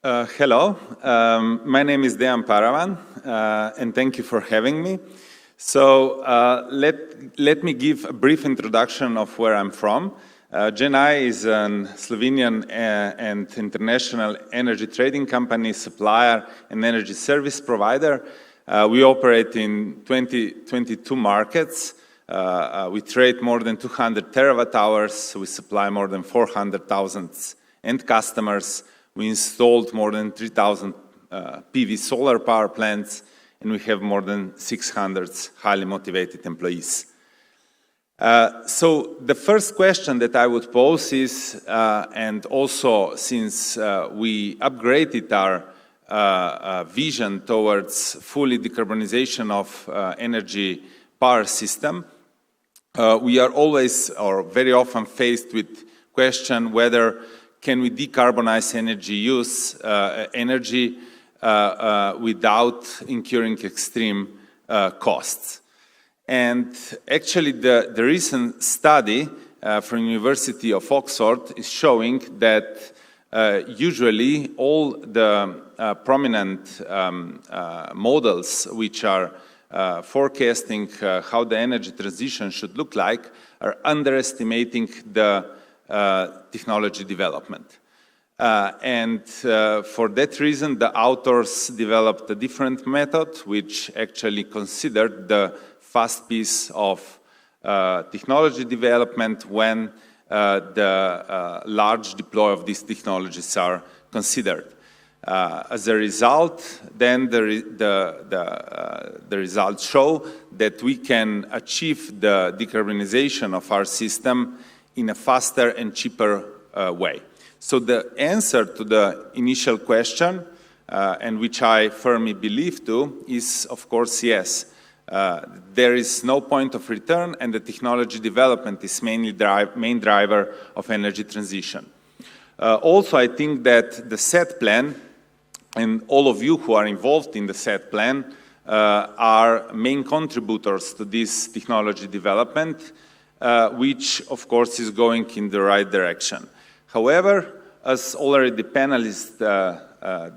Hello, my name is Dejan Paravan, and thank you for having me. So let me give a brief introduction of where I'm from. GenI is a Slovenian and international energy trading company, supplier, and energy service provider. We operate in 22 markets. We trade more than 200 terawatt hours. We supply more than 400,000 end customers. We installed more than 3,000 PV solar power plants, and we have more than 600 highly motivated employees. So the first question that I would pose is, and also since we upgraded our vision towards fully decarbonization of energy power system, we are always or very often faced with question whether can we decarbonize energy use, without incurring extreme costs. And actually the recent study from University of Oxford is showing that usually all the prominent models which are forecasting how the energy transition should look like are underestimating the technology development. And for that reason, the authors developed a different method, which actually considered the fast piece of technology development when the large deploy of these technologies are considered. As a result, then the results show that we can achieve the decarbonization of our system in a faster and cheaper way. So the answer to the initial question, and which I firmly believe to, is of course yes. There is no point of return, and the technology development is main driver of energy transition. Also, I think that the SET plan, and all of you who are involved in the SET plan, are main contributors to this technology development, which of course is going in the right direction. However, as already the panelists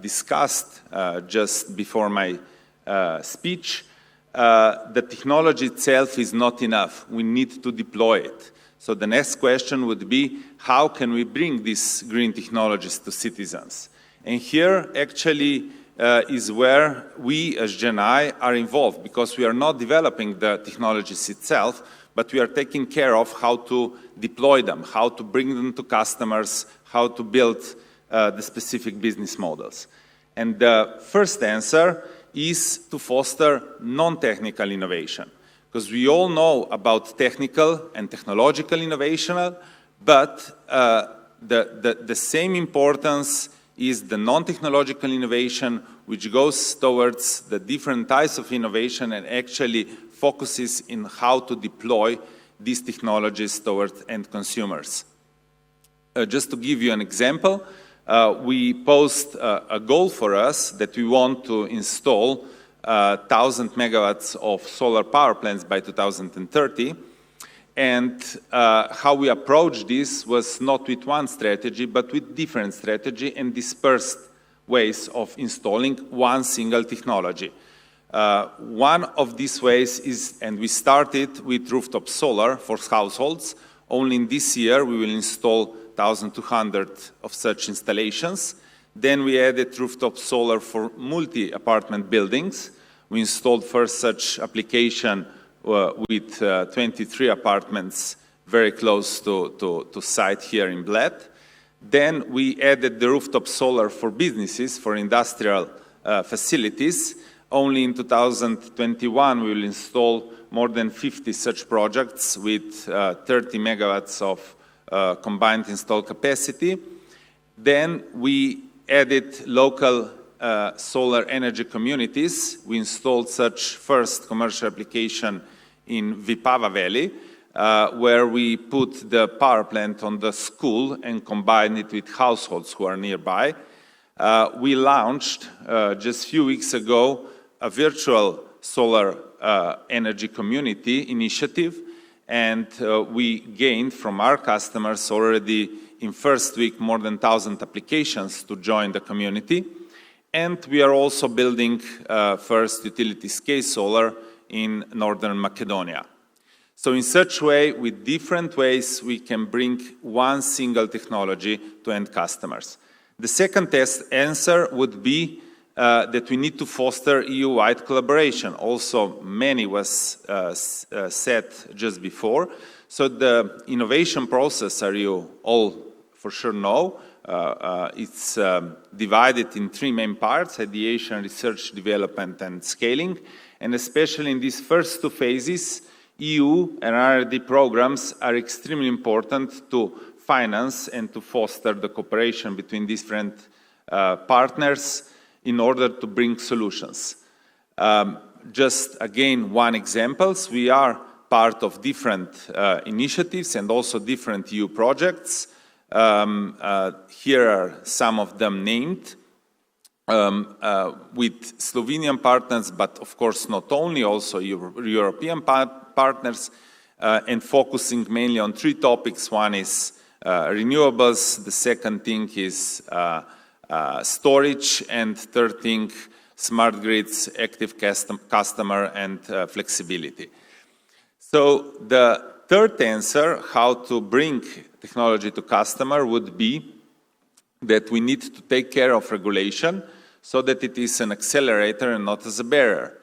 discussed just before my speech, the technology itself is not enough. We need to deploy it. So the next question would be, how can we bring these green technologies to citizens? And here actually is where we as GenI are involved, because we are not developing the technologies itself, but we are taking care of how to deploy them, how to bring them to customers, how to build the specific business models. And the first answer is to foster non-technical innovation, because we all know about technical and technological innovation, but the same importance is the non-technological innovation, which goes towards the different types of innovation and actually focuses in how to deploy these technologies towards end consumers. Just to give you an example, we posed a goal for us that we want to install 1,000 megawatts of solar power plants by 2030. And how we approached this was not with one strategy, but with different strategy and dispersed ways of installing one single technology. One of these ways is, and we started with rooftop solar for households. Only in this year we will install 1,200 of such installations. Then we added rooftop solar for multi-apartment buildings. We installed first such application with 23 apartments very close to site here in Bled. Then we added the rooftop solar for businesses, for industrial facilities. Only in 2021 we will install more than 50 such projects with 30 megawatts of combined installed capacity. Then we added local solar energy communities. We installed such first commercial application in Vipava Valley, where we put the power plant on the school and combined it with households who are nearby. We launched just a few weeks ago a virtual solar energy community initiative, and we gained from our customers already in first week more than 1,000 applications to join the community. And we are also building first utility-scale solar in Northern Macedonia. So in such way, with different ways, we can bring one single technology to end customers. The second answer would be that we need to foster EU-wide collaboration. Also, many was said just before. So the innovation process, as you all for sure know, it's divided in three main parts: ideation, research, development, and scaling. And especially in these first two phases, EU and R&D programs are extremely important to finance and to foster the cooperation between different partners in order to bring solutions. Just again, one example, we are part of different initiatives and also different EU projects. Here are some of them named. With Slovenian partners, but of course not only, also European partners, and focusing mainly on three topics. One is renewables, the second thing is storage, and third thing, smart grids, active customer, and flexibility. So the third answer, how to bring technology to customer, would be that we need to take care of regulation so that it is an accelerator and not as a barrier.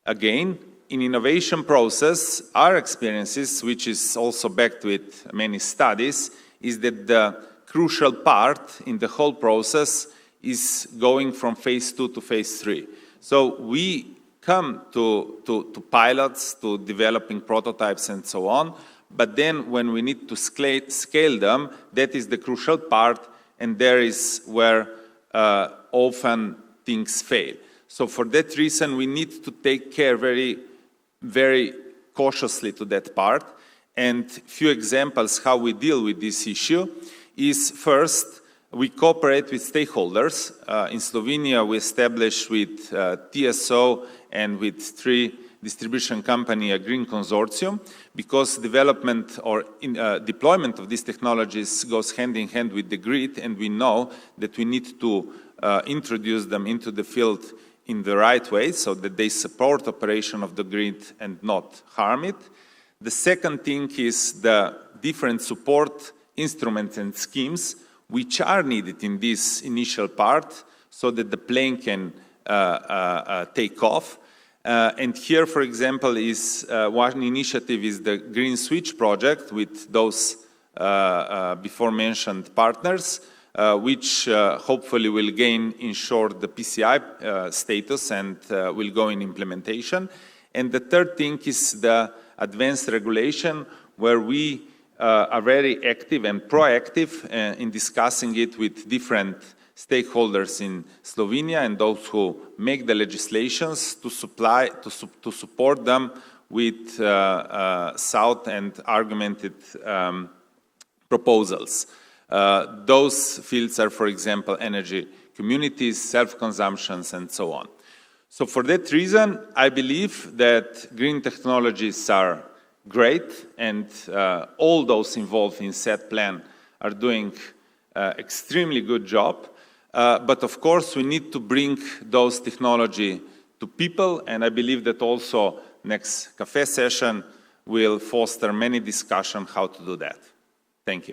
Again, in innovation process, our experiences, which is also backed with many studies, is that the crucial part in the whole process is going from phase 2 to phase 3. So we come to pilots, to developing prototypes and so on, but then when we need to scale them, that is the crucial part, and there is where often things fail. So for that reason, we need to take care very, very cautiously to that part. And few examples how we deal with this issue is, first, we cooperate with stakeholders. In Slovenia, we established with TSO and with 3 distribution company a green consortium, because development or deployment of these technologies goes hand in hand with the grid, and we know that we need to introduce them into the field in the right way so that they support operation of the grid and not harm it. The second thing is the different support instruments and schemes which are needed in this initial part so that the plane can take off. And here, for example, is one initiative is the Green Switch project with those before mentioned partners, which hopefully will gain in short the PCI status and will go in implementation. And the third thing is the advanced regulation, where we are very active and proactive in discussing it with different stakeholders in Slovenia and those who make the legislations to support them with sound and argumented proposals. Those fields are, for example, energy communities, self-consumptions, and so on. So for that reason, I believe that green technologies are great, and all those involved in SET plan are doing extremely good job. But of course, we need to bring those technology to people, and I believe that also next café session will foster many discussion how to do that. Thank you.